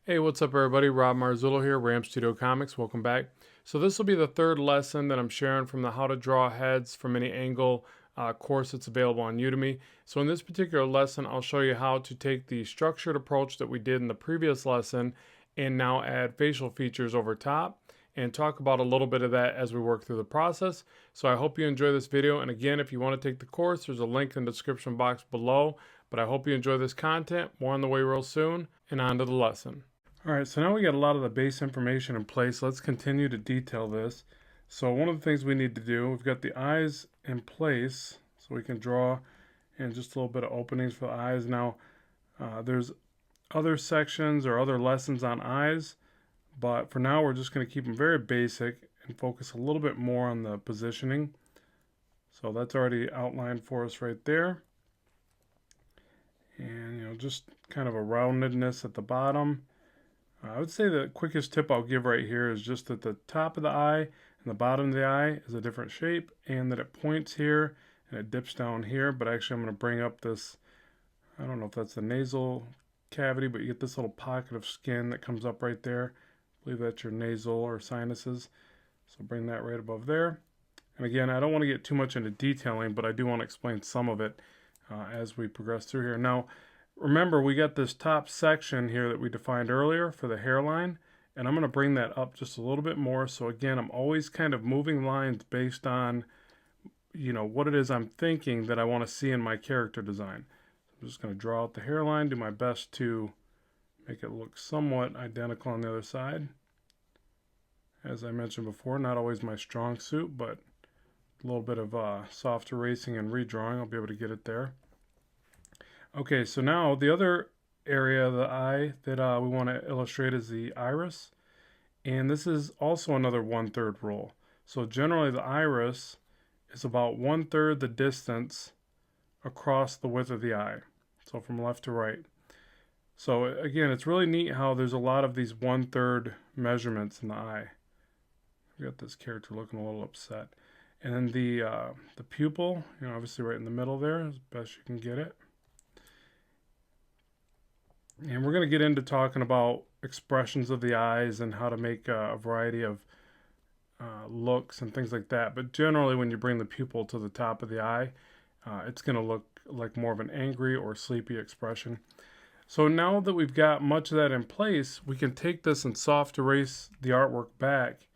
Hey, what's up everybody? Rob Marzullo here, Ram Studio Comics. Welcome back. So this will be the third lesson that I'm sharing from the How to Draw Heads from Any Angle course that's available on Udemy. So in this particular lesson, I'll show you how to take the structured approach that we did in the previous lesson and now add facial features over top and talk about a little bit of that as we work through the process. So I hope you enjoy this video. And again, if you want to take the course, there's a link in the description box below. But I hope you enjoy this content. More on the way real soon, and on to the lesson. Alright, so now we got a lot of the base information in place. Let's continue to detail this. So one of the things we need to do, we've got the eyes in place, so we can draw in just a little bit of openings for the eyes. Now, there's other sections or other lessons on eyes, but for now we're just going to keep them very basic and focus a little bit more on the positioning. So that's already outlined for us right there. And, just kind of a roundedness at the bottom. I would say the quickest tip I'll give right here is just that the top of the eye and the bottom of the eye is a different shape, and that it points here and it dips down here. But actually I'm going to bring up this, I don't know if that's the nasal cavity, but you get this little pocket of skin that comes up right there. I believe that's your nasal or sinuses. So bring that right above there. And again, I don't want to get too much into detailing, but I do want to explain some of it as we progress through here. Now, remember, we got this top section here that we defined earlier for the hairline, and I'm going to bring that up just a little bit more. So again, I'm always kind of moving lines based on, what it is I'm thinking that I want to see in my character design. I'm just going to draw out the hairline, do my best to make it look somewhat identical on the other side. As I mentioned before, not always my strong suit, but a little bit of soft erasing and redrawing, I'll be able to get it there. Okay, so now the other area of the eye that we want to illustrate is the iris. And this is also another 1/3 rule. So generally the iris is about 1/3 the distance across the width of the eye. So from left to right. So again, it's really neat how there's a lot of these 1/3 measurements in the eye. We got this character looking a little upset. And then the pupil, obviously right in the middle there, as best you can get it. And we're going to get into talking about expressions of the eyes and how to make a variety of looks and things like that. But generally, when you bring the pupil to the top of the eye, it's going to look like more of an angry or sleepy expression. So now that we've got much of that in place, we can take this and soft erase the artwork back.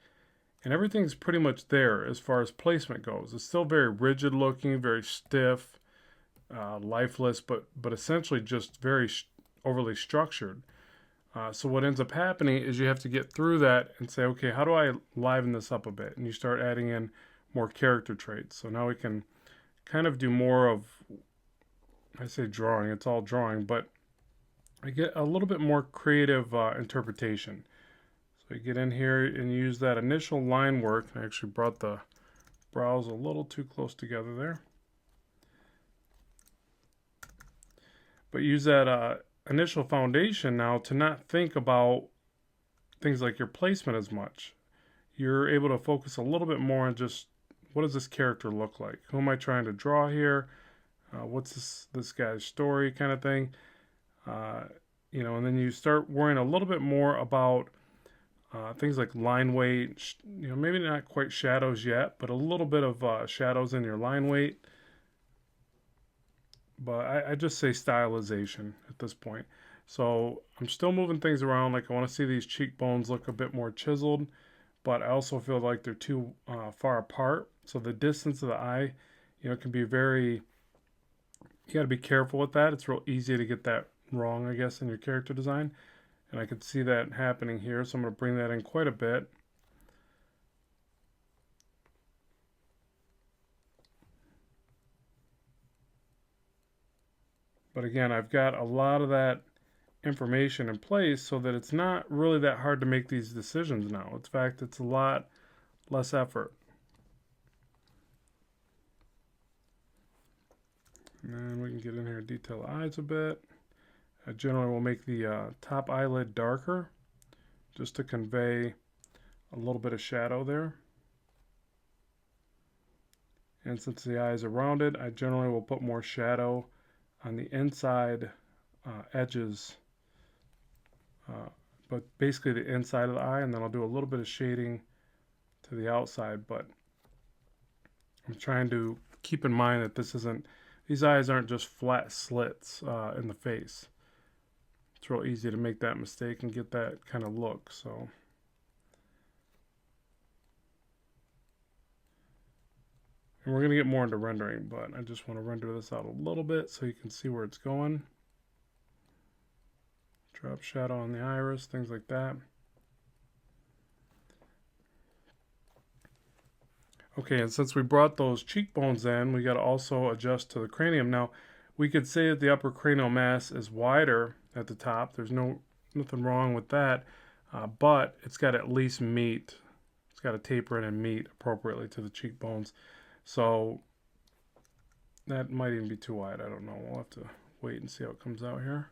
And everything's pretty much there as far as placement goes. It's still very rigid looking, very stiff, lifeless, but essentially just very overly structured. So what ends up happening is you have to get through that and say, okay, how do I liven this up a bit? And you start adding in more character traits. So now we can kind of do more of, I say drawing, it's all drawing, but I get a little bit more creative interpretation. So you get in here and use that initial line work. I actually brought the brows a little too close together there. But use that initial foundation now to not think about things like your placement as much. You're able to focus a little bit more on just what does this character look like? Who am I trying to draw here? What's this guy's story kind of thing? And then you start worrying a little bit more about things like line weight, maybe not quite shadows yet, but a little bit of shadows in your line weight. But I just say stylization at this point. So I'm still moving things around. Like I want to see these cheekbones look a bit more chiseled, but I also feel like they're too far apart. So the distance of the eye, can be you got to be careful with that. It's real easy to get that wrong, I guess, in your character design. And I can see that happening here. So I'm going to bring that in quite a bit. But again, I've got a lot of that information in place so that it's not really that hard to make these decisions now. In fact, it's a lot less effort. And then we can get in here and detail the eyes a bit. I generally will make the top eyelid darker just to convey a little bit of shadow there. And since the eyes are rounded, I generally will put more shadow on the inside edges but basically the inside of the eye, and then I'll do a little bit of shading to the outside. But I'm trying to keep in mind that these eyes aren't just flat slits in the face. It's real easy to make that mistake and get that kind of look. So and we're going to get more into rendering, but I just want to render this out a little bit so you can see where it's going. Drop shadow on the iris, things like that. Okay, and since we brought those cheekbones in, we got to also adjust to the cranium. Now, we could say that the upper cranial mass is wider at the top. There's nothing wrong with that, but it's got to at least meet. It's got to taper in and meet appropriately to the cheekbones. So that might even be too wide. I don't know. We'll have to wait and see how it comes out here.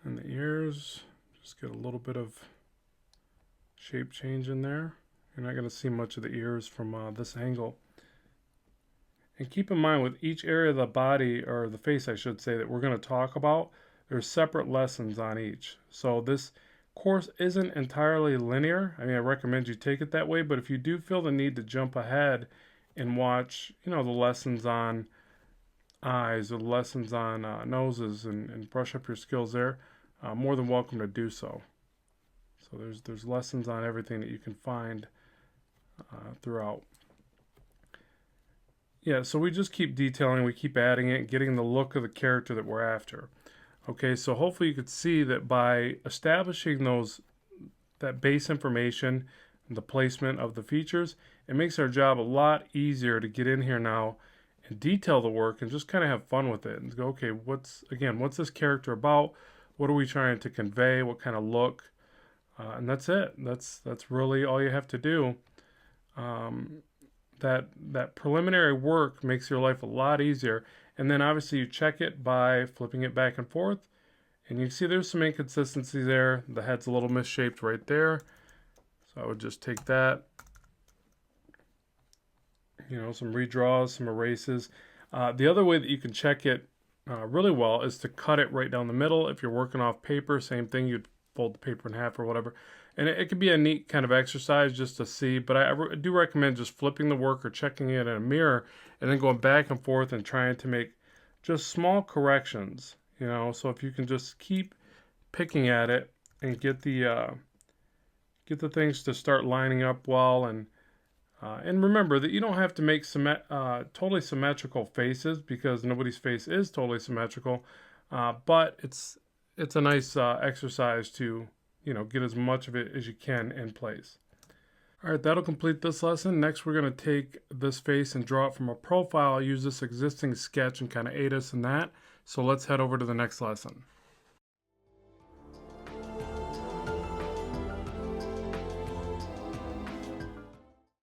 And the ears, just get a little bit of shape change in there. You're not going to see much of the ears from this angle. And keep in mind, with each area of the body, or the face I should say, that we're going to talk about, there's separate lessons on each. So this course isn't entirely linear. I mean, I recommend you take it that way, but if you do feel the need to jump ahead and watch, the lessons on eyes or the lessons on noses and brush up your skills there, more than welcome to do so. So there's lessons on everything that you can find throughout. Yeah, so we just keep detailing, we keep adding it, getting the look of the character that we're after. Okay, so hopefully you could see that by establishing that base information, the placement of the features, it makes our job a lot easier to get in here now and detail the work and just kind of have fun with it and go, okay, what's this character about? What are we trying to convey? What kind of look? And that's it. That's really all you have to do. That preliminary work makes your life a lot easier. And then obviously you check it by flipping it back and forth. And you can see there's some inconsistency there. The head's a little misshaped right there. So I would just take that. Some redraws, some erases. The other way that you can check it really well is to cut it right down the middle. If you're working off paper, same thing. You'd fold the paper in half or whatever. And it could be a neat kind of exercise just to see, but I do recommend just flipping the work or checking it in a mirror and then going back and forth and trying to make just small corrections, so if you can just keep picking at it and get the things to start lining up well, and remember that you don't have to make totally symmetrical faces, because nobody's face is totally symmetrical, but it's a nice exercise to get as much of it as you can in place. All right, that'll complete this lesson. Next, we're going to take this face and draw it from a profile. I'll use this existing sketch and kind of aid us in that. So let's head over to the next lesson.